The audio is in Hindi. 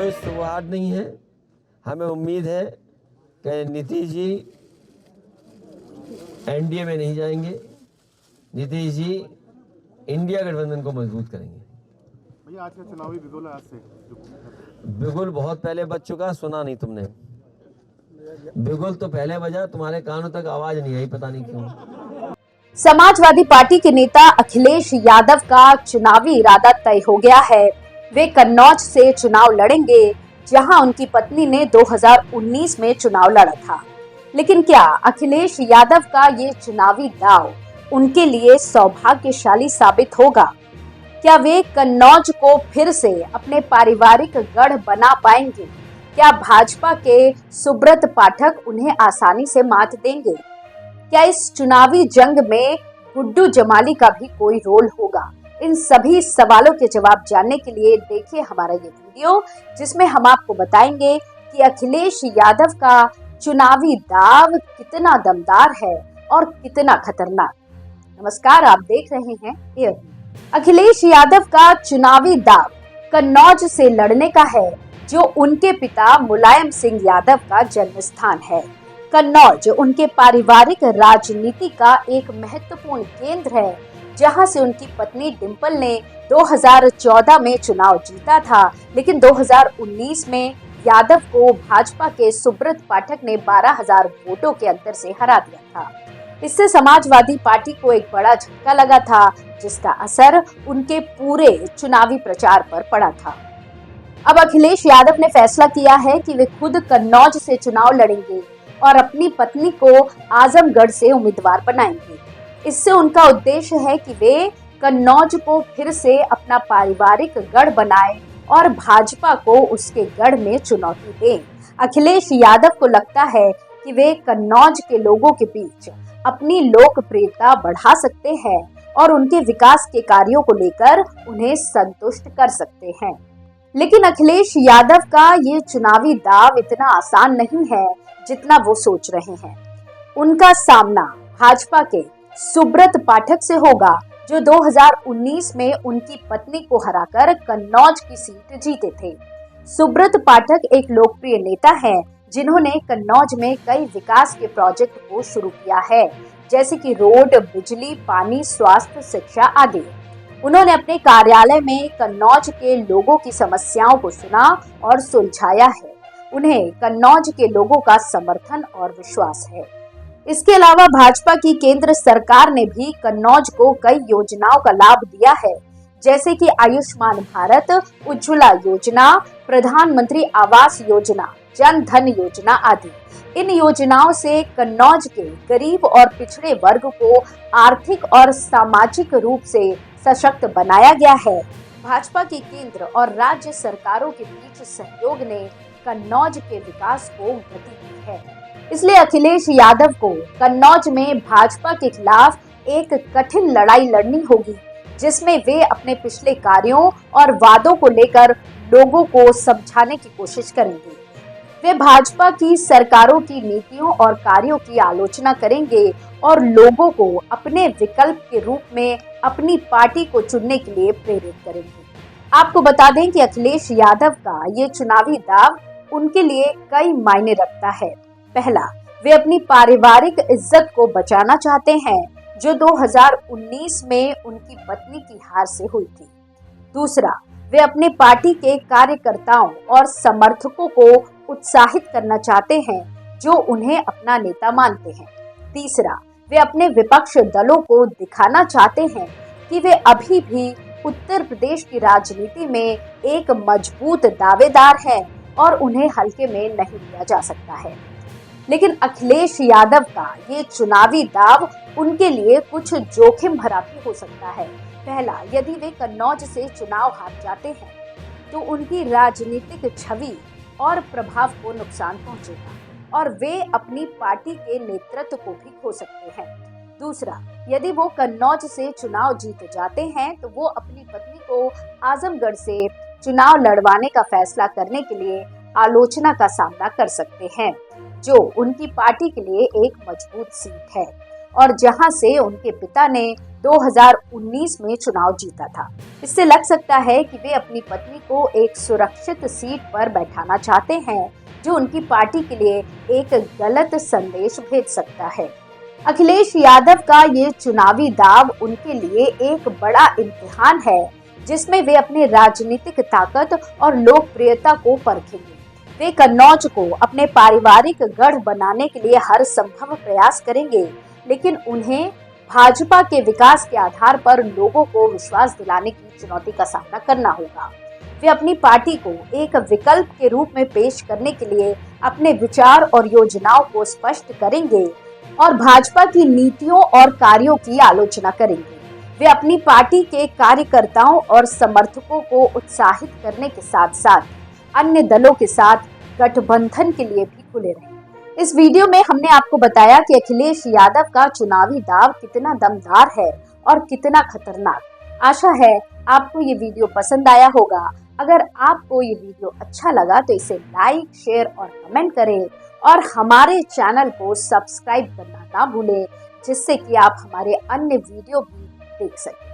कोई सवाल नहीं है। हमें उम्मीद है कि नीतीश जी एनडीए में नहीं जाएंगे। नीतीश जी इंडिया गठबंधन को मजबूत करेंगे। भैया आज का चुनावी बिगुल आज से बिगुल बहुत पहले बज चुका, सुना नहीं तुमने। बिगुल तो पहले बजा, तुम्हारे कानों तक आवाज नहीं आई, पता नहीं क्यों। समाजवादी पार्टी के नेता अखिलेश यादव का चुनावी इरादा तय हो गया है। वे कन्नौज से चुनाव लड़ेंगे, जहां उनकी पत्नी ने 2019 में चुनाव लड़ा था। लेकिन क्या अखिलेश यादव का ये चुनावी दांव उनके लिए सौभाग्यशाली साबित होगा? क्या वे कन्नौज को फिर से अपने पारिवारिक गढ़ बना पाएंगे? क्या भाजपा के सुब्रत पाठक उन्हें आसानी से मात देंगे? क्या इस चुनावी जंग में गुड्डू जमाली का भी कोई रोल होगा? इन सभी सवालों के जवाब जानने के लिए देखिए हमारा ये वीडियो, जिसमें हम आपको बताएंगे कि अखिलेश यादव का चुनावी दांव कितना दमदार है और कितना खतरनाक। नमस्कार, आप देख रहे हैं एयर। अखिलेश यादव का चुनावी दांव कन्नौज से लड़ने का है, जो उनके पिता मुलायम सिंह यादव का जन्म स्थान है। कन्नौज उनके पारिवारिक राजनीति का एक महत्वपूर्ण केंद्र है, जहां से उनकी पत्नी डिंपल ने 2014 में चुनाव जीता था, लेकिन 2019 में यादव को भाजपा के सुब्रत पाठक ने 12,000 वोटों के अंतर से हरा दिया था। इससे समाजवादी पार्टी को एक बड़ा झटका लगा था, जिसका असर उनके पूरे चुनावी प्रचार पर पड़ा था। अब अखिलेश यादव ने फैसला किया है कि वे खुद कन्नौज से चुनाव लड़ेंगे और अपनी पत्नी को आजमगढ़ से उम्मीदवार बनाएंगे। इससे उनका उद्देश्य है कि वे कन्नौज को फिर से अपना पारिवारिक गढ़ बनाएं और भाजपा को उसके गढ़ में चुनौती दें। अखिलेश यादव को लगता है कि वे कन्नौज के लोगों के बीच अपनी लोकप्रियता बढ़ा सकते हैं और उनके विकास के कार्यों को लेकर उन्हें संतुष्ट कर सकते हैं। लेकिन अखिलेश यादव का ये चुनावी दांव इतना आसान नहीं है जितना वो सोच रहे हैं। उनका सामना भाजपा के सुब्रत पाठक से होगा, जो 2019 में उनकी पत्नी को हराकर कन्नौज की सीट जीते थे। सुब्रत पाठक एक लोकप्रिय नेता हैं, जिन्होंने कन्नौज में कई विकास के प्रोजेक्ट को शुरू किया है, जैसे कि रोड, बिजली, पानी, स्वास्थ्य, शिक्षा आदि। उन्होंने अपने कार्यालय में कन्नौज के लोगों की समस्याओं को सुना और सुलझाया है। उन्हें कन्नौज के लोगों का समर्थन और विश्वास है। इसके अलावा भाजपा की केंद्र सरकार ने भी कन्नौज को कई योजनाओं का लाभ दिया है, जैसे कि आयुष्मान भारत, उज्ज्वला योजना, प्रधानमंत्री आवास योजना, जन धन योजना आदि। इन योजनाओं से कन्नौज के गरीब और पिछड़े वर्ग को आर्थिक और सामाजिक रूप से सशक्त बनाया गया है। भाजपा की केंद्र और राज्य सरकारों के बीच सहयोग ने कन्नौज के विकास को गति दी है। इसलिए अखिलेश यादव को कन्नौज में भाजपा के खिलाफ एक कठिन लड़ाई लड़नी होगी, जिसमें वे अपने पिछले कार्यों और वादों को लेकर लोगों को समझाने की कोशिश करेंगे। वे भाजपा की सरकारों की नीतियों और कार्यों की आलोचना करेंगे और लोगों को अपने विकल्प के रूप में अपनी पार्टी को चुनने के लिए प्रेरित करेंगे। आपको बता दें कि अखिलेश यादव का ये चुनावी दांव उनके लिए कई मायने रखता है। पहला, वे अपनी पारिवारिक इज्जत को बचाना चाहते हैं, जो 2019 में उनकी पत्नी की हार से हुई थी। दूसरा, वे अपने पार्टी के कार्यकर्ताओं और समर्थकों को उत्साहित करना चाहते हैं, जो उन्हें अपना नेता मानते हैं। तीसरा, वे अपने विपक्ष दलों को दिखाना चाहते हैं कि वे अभी भी उत्तर प्रदेश की राजनीति में एक मजबूत दावेदार हैं और उन्हें हल्के में नहीं लिया जा सकता है। लेकिन अखिलेश यादव का ये चुनावी दांव उनके लिए कुछ जोखिम भरा भी हो सकता है। पहला, यदि वे कन्नौज से चुनाव हार जाते हैं तो उनकी राजनीतिक छवि और प्रभाव को नुकसान पहुंचेगा और वे अपनी पार्टी के नेतृत्व को भी खो सकते हैं। दूसरा, यदि वो कन्नौज से चुनाव जीत जाते हैं तो वो अपनी पत्नी को आजमगढ़ से चुनाव लड़वाने का फैसला करने के लिए आलोचना का सामना कर सकते हैं, जो उनकी पार्टी के लिए एक मजबूत सीट है। और जहां से उनके पिता ने 2019 में चुनाव जीता था। इससे लग सकता है कि वे अपनी पत्नी को एक सुरक्षित सीट पर बैठाना चाहते हैं, जो उनकी पार्टी के लिए एक गलत संदेश भेज सकता है। अखिलेश यादव का ये चुनावी दाव उनके लिए एक बड़ा इम्तिहान है, जिसमें वे अपने राजनीतिक ताकत और लोकप्रियता को परखेंगे। वे कन्नौज को अपने पारिवारिक गढ़ बनाने के लिए हर संभव प्रयास करेंगे, लेकिन उन्हें भाजपा के विकास के आधार पर लोगों को विश्वास दिलाने की चुनौती का सामना करना होगा। वे अपनी पार्टी को एक विकल्प के रूप में पेश करने के लिए अपने विचार और योजनाओं को स्पष्ट करेंगे और भाजपा की नीतियों और कार्यों की आलोचना करेंगे। वे अपनी पार्टी के कार्यकर्ताओं और समर्थकों को उत्साहित करने के साथ साथ अन्य दलों के साथ गठबंधन के लिए भी खुले रहे। इस वीडियो में हमने आपको बताया कि अखिलेश यादव का चुनावी दाव कितना दमदार है और कितना खतरनाक। आशा है आपको ये वीडियो पसंद आया होगा। अगर आपको ये वीडियो अच्छा लगा तो इसे लाइक, शेयर और कमेंट करें और हमारे चैनल को सब्सक्राइब करना ना भूलें, जिससे कि आप हमारे अन्य वीडियो भी देख सकें।